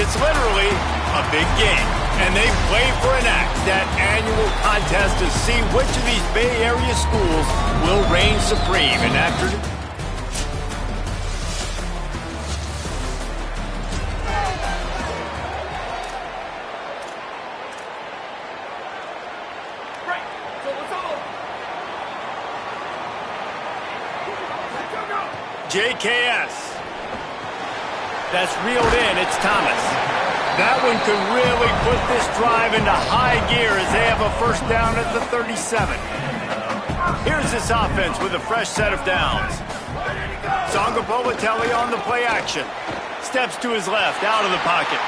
It's literally a big game, and they play for an axe, that annual contest to see which of these Bay Area schools will reign supreme. And after... JKS. That's reeled in. It's Thomas. That one could really put this drive into high gear as they have a first down at the 37. Here's this offense with a fresh set of downs. Sangapolatelli on the play action. Steps to his left, out of the pocket.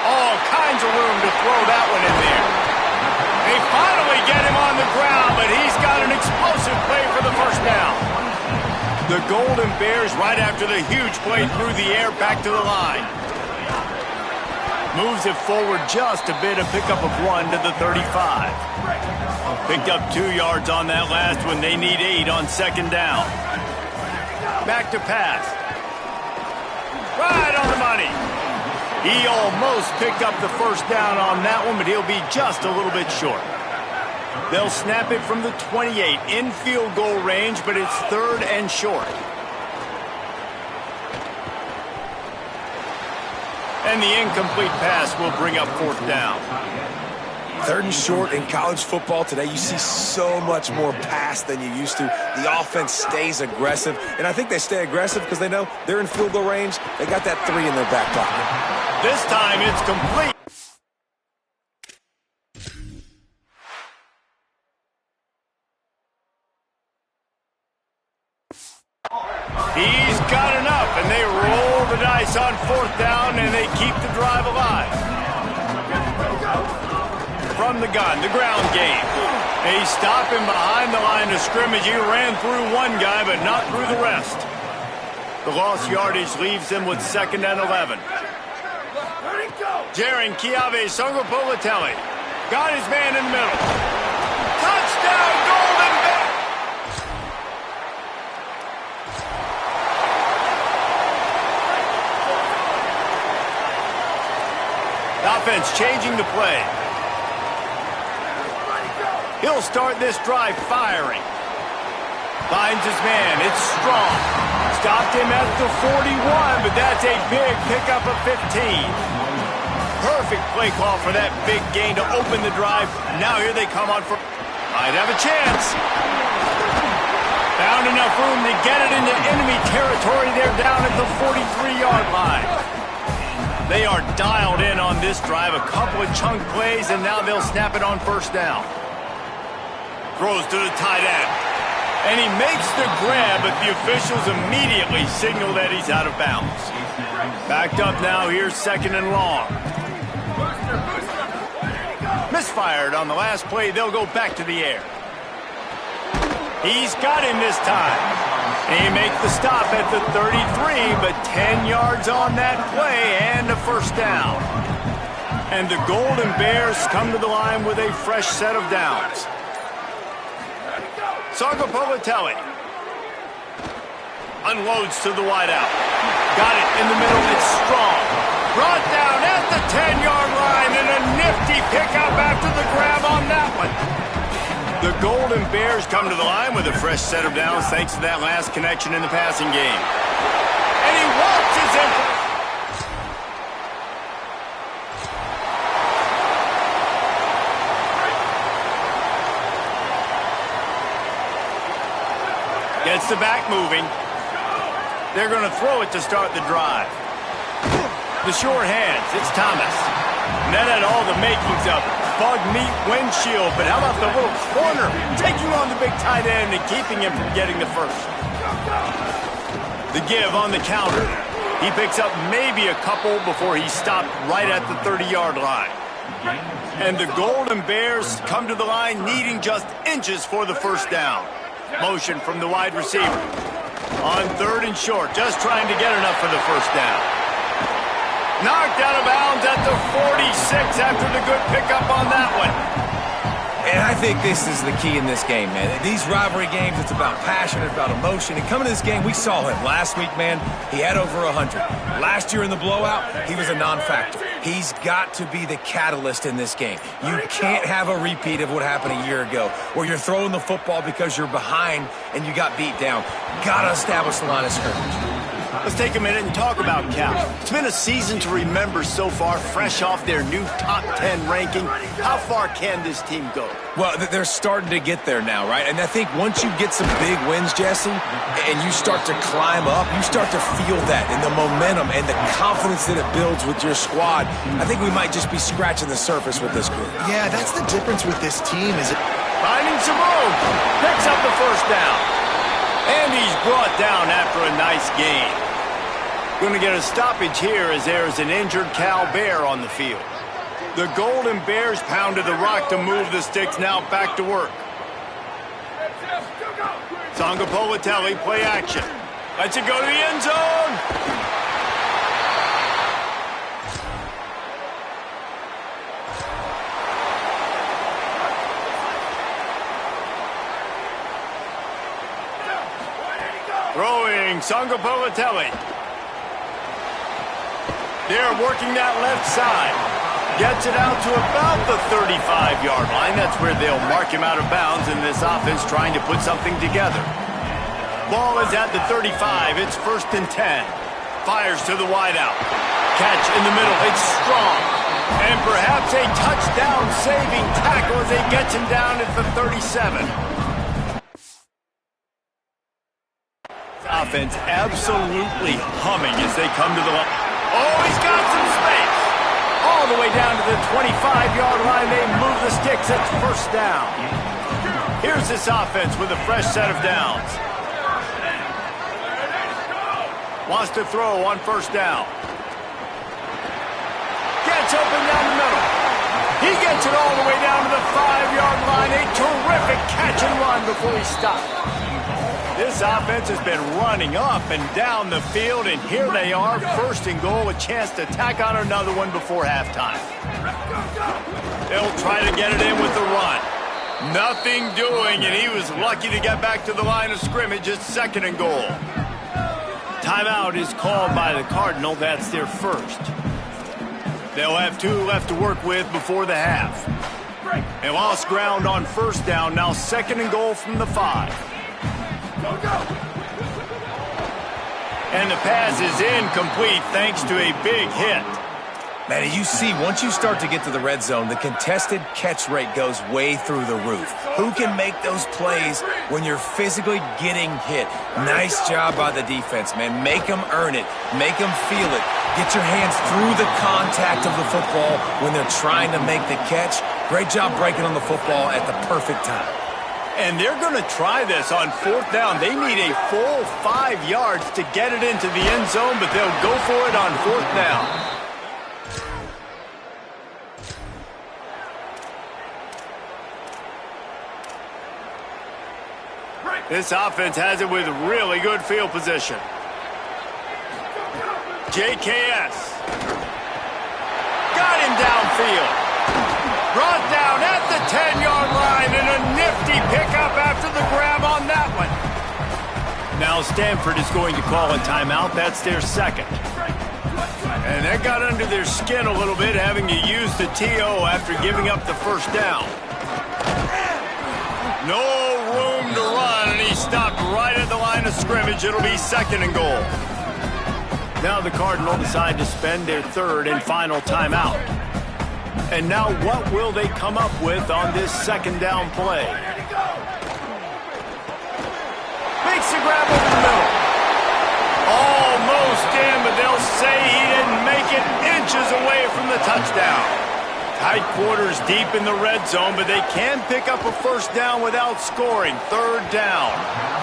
All kinds of room to throw that one in there. They finally get him on the ground, but he's got an explosive play for the first down. The Golden Bears right after the huge play through the air back to the line. Moves it forward just a bit, a pickup of 1 to the 35. Picked up 2 yards on that last one. They need 8 on second down. Back to pass. Right on the money. He almost picked up the first down on that one, but he'll be just a little bit short. They'll snap it from the 28 in field goal range, but it's 3rd and short. And the incomplete pass will bring up 4th down. 3rd and short in college football today. You see so much more pass than you used to. The offense stays aggressive, and I think they stay aggressive because they know they're in field goal range. They got that 3 in their back pocket. This time it's complete. He's got enough, and they roll the dice on 4th down, and they keep the drive alive. From the gun, the ground game. They stop him behind the line of scrimmage. He ran through one guy, but not through the rest. The lost yardage leaves them with 2nd and 11. Jaron Kiave Sangapolatelli got his man in the middle. Touchdown, Golden Bears! Offense changing the play. He'll start this drive firing. Finds his man. It's Strong. Stopped him at the 41, but that's a big pickup of 15. Perfect play call for that big gain to open the drive. Now here they come on for... Might have a chance. Found enough room to get it into enemy territory. They're down at the 43-yard line. They are dialed in on this drive. A couple of chunk plays, and now they'll snap it on 1st down. Throws to the tight end. And he makes the grab, but the officials immediately signal that he's out of bounds. Backed up now. Here's 2nd and long. Misfired on the last play. They'll go back to the air. He's got him this time. He makes the stop at the 33, but 10 yards on that play and a 1st down. And the Golden Bears come to the line with a fresh set of downs. Sangapolatelli unloads to the wideout. Got it in the middle. It's Strong. Brought down at the 10-yard line, and a nifty pickup after the grab on that one. The Golden Bears come to the line with a fresh set of downs thanks to that last connection in the passing game. And he waltzes in. Gets the back moving. They're going to throw it to start the drive. The short hands. It's Thomas. And that had all the makings of bug meat windshield, but how about the little corner taking on the big tight end and keeping him from getting the first? The give on the counter. He picks up maybe a couple before he stopped right at the 30-yard line. And the Golden Bears come to the line needing just inches for the 1st down. Motion from the wide receiver. On 3rd and short, just trying to get enough for the 1st down. Knocked out of bounds at the 46 after the good pickup on that one. And I think this is the key in this game, man. These rivalry games, it's about passion, it's about emotion. And coming to this game, we saw him last week, man. He had over 100. Last year in the blowout, he was a non-factor. He's got to be the catalyst in this game. You can't have a repeat of what happened a year ago, where you're throwing the football because you're behind and you got beat down. Got to establish the line of scrimmage. Let's take a minute and talk about Cal. It's been a season to remember so far, fresh off their new top 10 ranking. How far can this team go? Well, they're starting to get there now, right? And I think once you get some big wins, Jesse, and you start to climb up, you start to feel that and the momentum and the confidence that it builds with your squad. I think we might just be scratching the surface with this group. Yeah, that's the difference with this team. Is it finding some room, picks up the first down. And he's brought down after a nice gain. Going to get a stoppage here as there's an injured Cal Bear on the field. The Golden Bears pounded the rock to move the sticks, now back to work. Sangapolitelli, play action. Lets it go to the end zone. Throwing, Sangapolitelli. They're working that left side. Gets it out to about the 35-yard line. That's where they'll mark him out of bounds in this offense trying to put something together. Ball is at the 35. It's 1st and 10. Fires to the wideout. Catch in the middle. It's strong. And perhaps a touchdown-saving tackle as they get him down at the 37. Offense absolutely humming as they come to the line. Oh, he's got some space. All the way down to the 25-yard line. They move the sticks. It's 1st down. Here's this offense with a fresh set of downs. Wants to throw on 1st down. Gets open down the middle. He gets it all the way down to the 5-yard line. A terrific catch and run before he stopped. This offense has been running up and down the field, and here they are, 1st and goal, a chance to tack on another one before halftime. They'll try to get it in with the run. Nothing doing, and he was lucky to get back to the line of scrimmage. It's 2nd and goal. Timeout is called by the Cardinal. That's their first. They'll have 2 left to work with before the half. They lost ground on 1st down, now 2nd and goal from the 5. And the pass is incomplete thanks to a big hit. Man, you see, once you start to get to the red zone, the contested catch rate goes way through the roof. Who can make those plays when you're physically getting hit? Nice job by the defense, man. Make them earn it. Make them feel it. Get your hands through the contact of the football when they're trying to make the catch. Great job breaking on the football at the perfect time. And they're going to try this on 4th down. They need a full 5 yards to get it into the end zone, but they'll go for it on 4th down. This offense has it with really good field position. JKS. Got him downfield. Brought down at the 10-yard line, and a nifty pickup after the grab on that one. Now Stanford is going to call a timeout. That's their 2nd. And that got under their skin a little bit, having to use the TO after giving up the 1st down. No room to run, and he stopped right at the line of scrimmage. It'll be 2nd and goal. Now the Cardinals decide to spend their 3rd and final timeout. And now what will they come up with on this 2nd down play? Makes the grab over the middle. Almost in, but they'll say he didn't make it, inches away from the touchdown. Tight quarters deep in the red zone, but they can pick up a 1st down without scoring. 3rd down.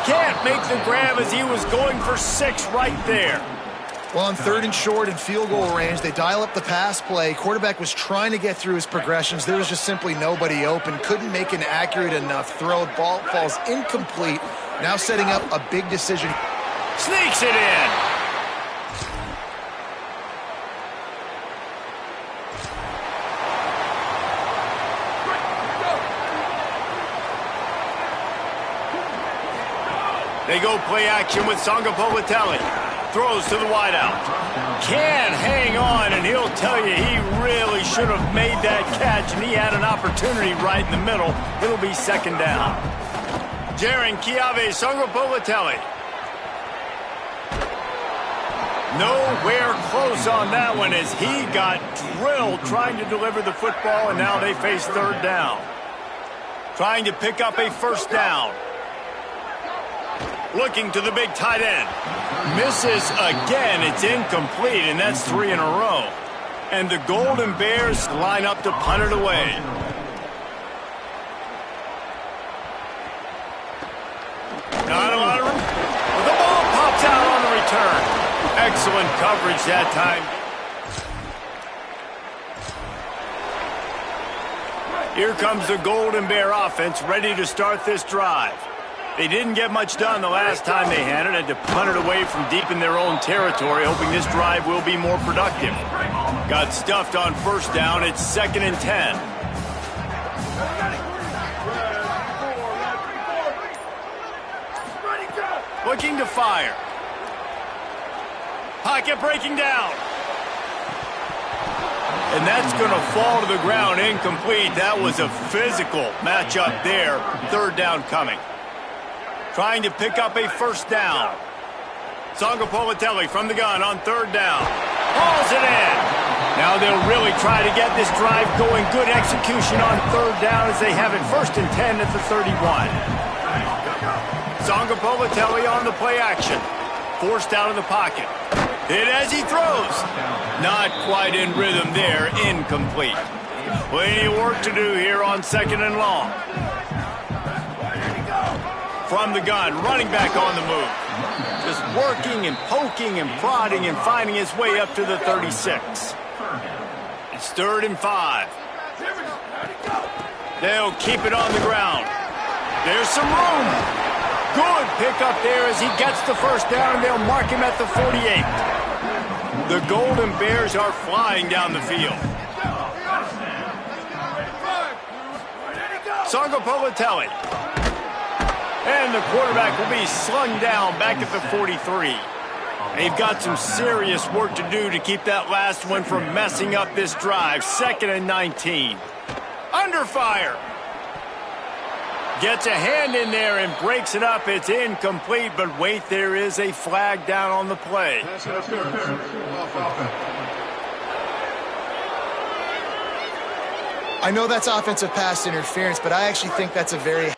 Can't make the grab as he was going for 6 right there. Well, on 3rd and short and field goal range, they dial up the pass play. Quarterback was trying to get through his progressions. There was just simply nobody open. Couldn't make an accurate enough throw. Ball falls incomplete. Now setting up a big decision. Sneaks it in. They go play action with Sangapovatelli. Throws to the wideout. Can't hang on, and he'll tell you he really should have made that catch, and he had an opportunity right in the middle. It'll be second down. Jaron Kiave Sangapovatelli. Nowhere close on that one as he got drilled trying to deliver the football, and now they face third down. Trying to pick up a first down. Looking to the big tight end. Misses again. It's incomplete, and that's 3 in a row. And the Golden Bears line up to punt it away. Not a lot of room. The ball pops out on the return. Excellent coverage that time. Here comes the Golden Bear offense ready to start this drive. They didn't get much done the last time they had it. Had to punt it away from deep in their own territory, hoping this drive will be more productive. Got stuffed on first down. It's 2nd and 10. Looking to fire. Pocket breaking down. And that's going to fall to the ground incomplete. That was a physical matchup there. Third down coming. Trying to pick up a first down. Sangapovatelli from the gun on third down. Hauls it in. Now they'll really try to get this drive going. Good execution on third down as they have it 1st and 10 at the 31. Sangapovatelli on the play action. Forced out of the pocket. Hit as he throws. Not quite in rhythm there. Incomplete. Plenty of work to do here on 2nd and long. From the gun, running back on the move. Just working and poking and prodding and finding his way up to the 36. It's 3rd and 5. They'll keep it on the ground. There's some room. Good pickup there as he gets the first down, and they'll mark him at the 48. The Golden Bears are flying down the field. Sangapovatelli. And the quarterback will be slung down back at the 43. They've got some serious work to do to keep that last one from messing up this drive. 2nd and 19. Under fire. Gets a hand in there and breaks it up. It's incomplete, but wait, there is a flag down on the play. I know that's offensive pass interference, but I actually think that's a very...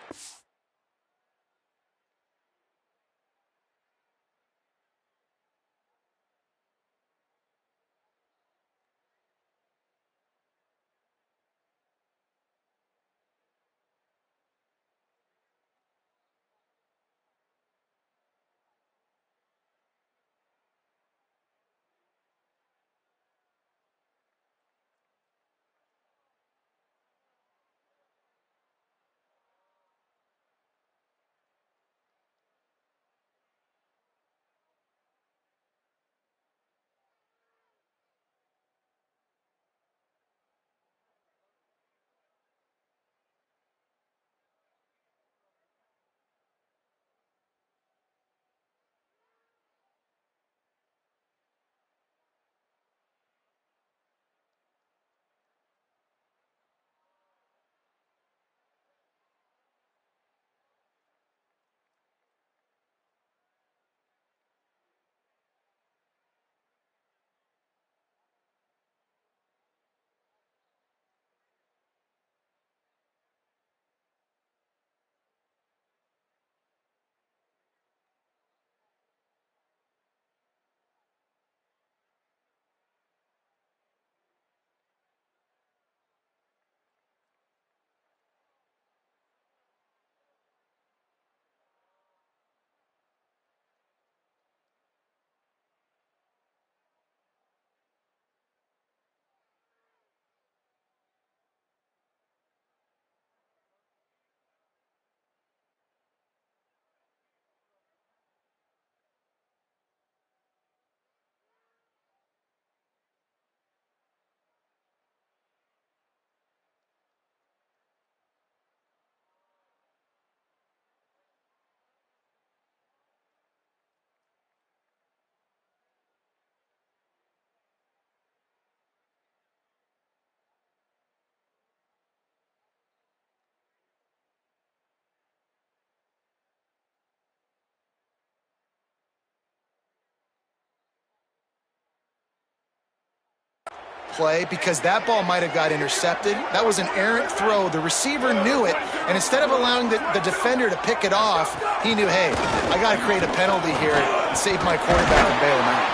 play because that ball might have got intercepted. That was an errant throw. The receiver knew it, and instead of allowing the defender to pick it off, he knew, hey, I got to create a penalty here and save my quarterback and bail him out.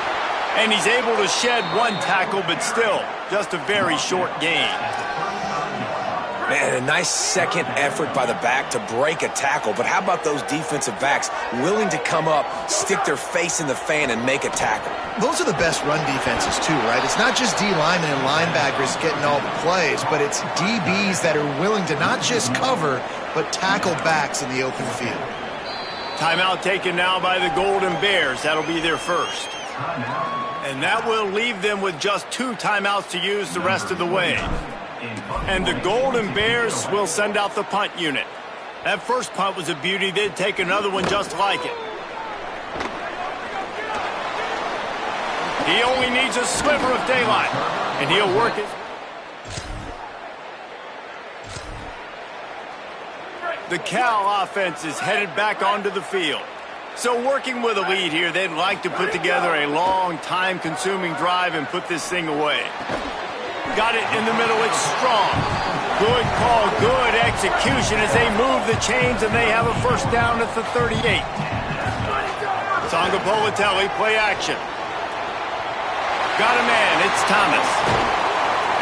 And he's able to shed one tackle, but still, just a very short gain. Man, a nice second effort by the back to break a tackle. But how about those defensive backs willing to come up, stick their face in the fan, and make a tackle? Those are the best run defenses, too, right? It's not just D linemen and linebackers getting all the plays, but it's DBs that are willing to not just cover, but tackle backs in the open field. Timeout taken now by the Golden Bears. That'll be their first. And that will leave them with just 2 timeouts to use the rest of the way. And the Golden Bears will send out the punt unit. That first punt was a beauty. They'd take another one just like it. He only needs a sliver of daylight, and he'll work it. The Cal offense is headed back onto the field. So working with a lead here, they'd like to put together a long, time-consuming drive and put this thing away. Got it in the middle. It's strong. Good call, good execution as they move the chains, and they have a first down at the 38. Sangapolitelli, play action. Got a man. It's Thomas.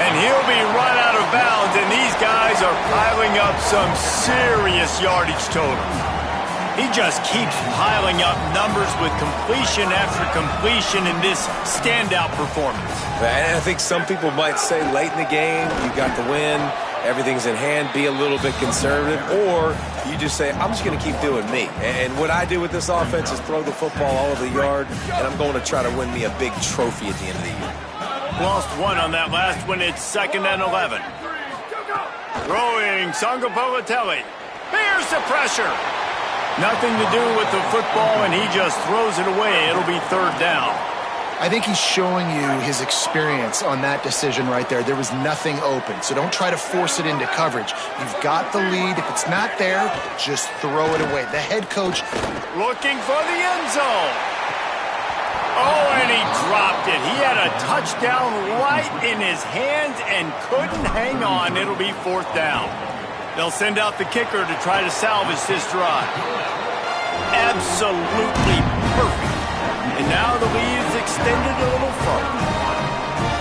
And he'll be run out of bounds, and these guys are piling up some serious yardage totals. He just keeps piling up numbers with completion after completion in this standout performance. And I think some people might say late in the game, you got the win, everything's in hand, be a little bit conservative, or you just say, I'm just going to keep doing me. And what I do with this offense is throw the football all over the yard, and I'm going to try to win me a big trophy at the end of the year. Lost one on that last one. It's 2nd and 11. Throwing Sangapolitelli. Bears the pressure. Nothing to do with the football, and he just throws it away. It'll be 3rd down. I think he's showing you his experience on that decision right there. There was nothing open, so don't try to force it into coverage. You've got the lead. If it's not there, just throw it away. The head coach looking for the end zone. Oh, and he dropped it. He had a touchdown right in his hands and couldn't hang on. It'll be 4th down. They'll send out the kicker to try to salvage this drive. Absolutely perfect. And now the lead is extended a little further.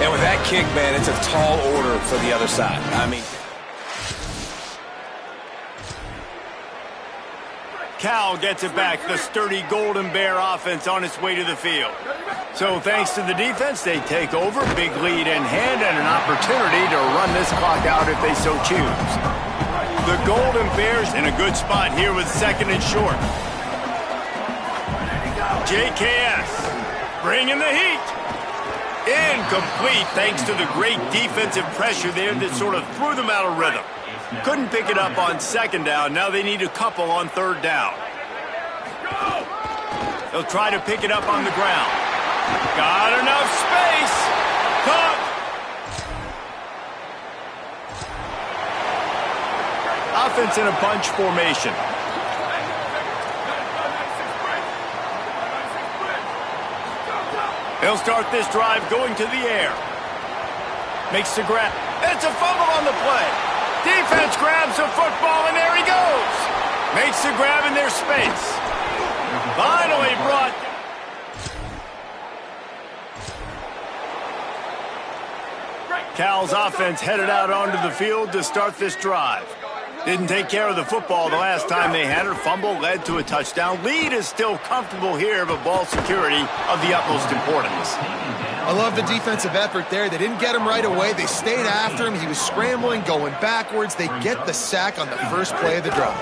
And with that kick, man, it's a tall order for the other side. I mean, Cal gets it back. The sturdy Golden Bear offense on its way to the field. So thanks to the defense, they take over. Big lead in hand and an opportunity to run this clock out if they so choose. The Golden Bears in a good spot here with 2nd and short. JKS bringing the heat. Incomplete thanks to the great defensive pressure there that sort of threw them out of rhythm. Couldn't pick it up on 2nd down. Now they need a couple on 3rd down. They'll try to pick it up on the ground. Got enough space. Caught. Offense in a bunch formation. He'll start this drive going to the air. Makes the grab. It's a fumble on the play. Defense grabs the football, and there he goes. Makes the grab in their space. Finally brought. Cal's offense headed out onto the field to start this drive. Didn't take care of the football the last time they had it. Fumble led to a touchdown. Lead is still comfortable here, but ball security of the utmost importance. I love the defensive effort there. They didn't get him right away. They stayed after him. He was scrambling, going backwards. They get the sack on the first play of the drive.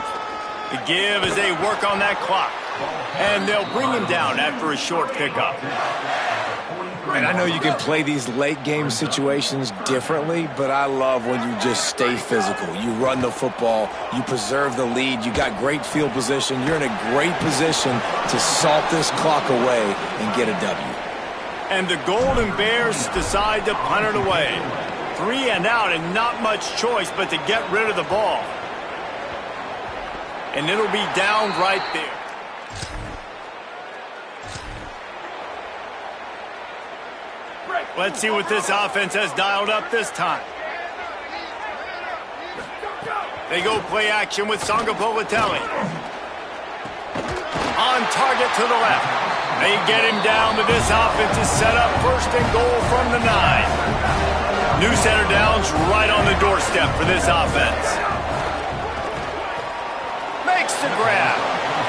The give as they work on that clock. And they'll bring him down after a short pickup. And I know you can play these late game situations differently, but I love when you just stay physical. You run the football, you preserve the lead, you got great field position. You're in a great position to salt this clock away and get a W. And the Golden Bears decide to punt it away. 3 and out and not much choice but to get rid of the ball. And it'll be down right there. Let's see what this offense has dialed up this time. They go play action with Sangapolitelli. On target to the left. They get him down, but this offense is set up first and goal from the 9. New center downs right on the doorstep for this offense. Makes the grab.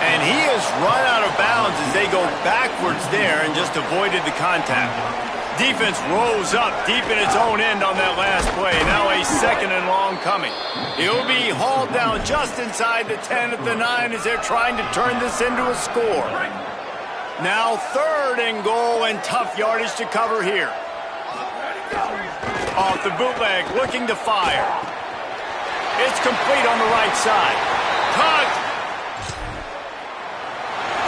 And he has run out of bounds as they go backwards there and just avoided the contact. Defense rolls up deep in its own end on that last play. Now a second and long coming. He'll be hauled down just inside the 10 at the 9 as they're trying to turn this into a score. Now third and goal and tough yardage to cover here. Off the bootleg, looking to fire. It's complete on the right side. Cut!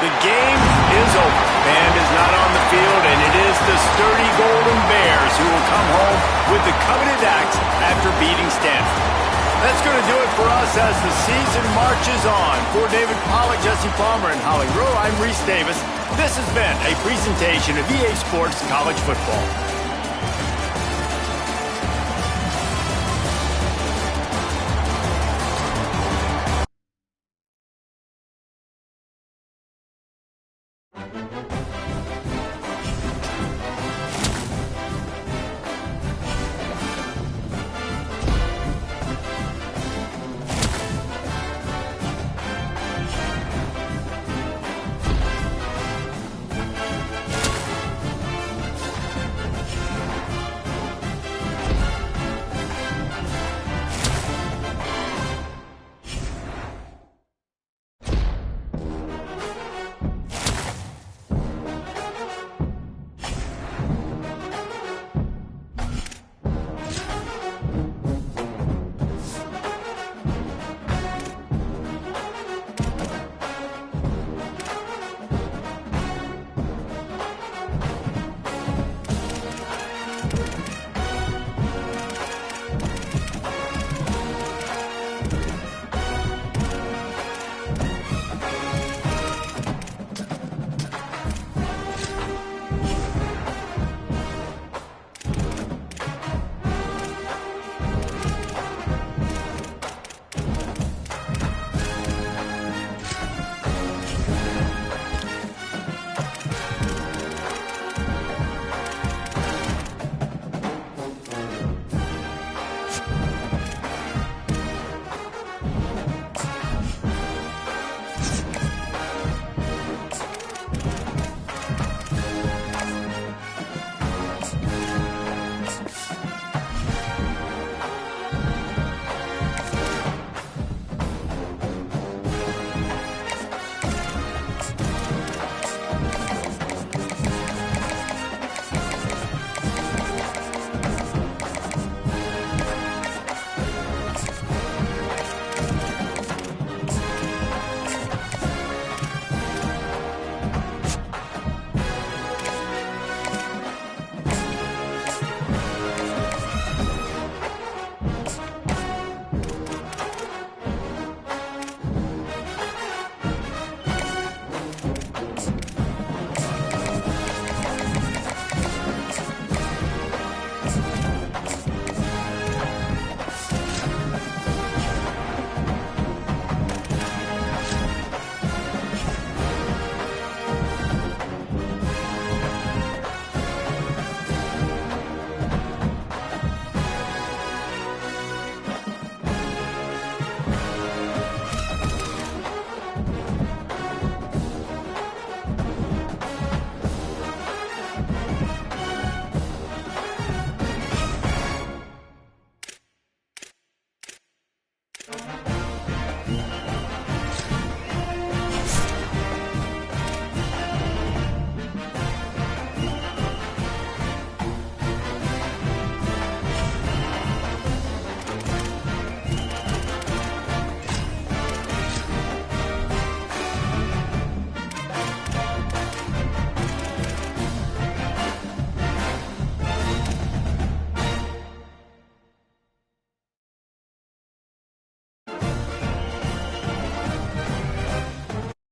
The game is over. Band is not on the field, and it is the sturdy Golden Bears who will come home with the coveted axe after beating Stanford. That's going to do it for us as the season marches on. For David Pollack, Jesse Palmer, and Holly Rowe, I'm Reese Davis. This has been a presentation of EA Sports College Football.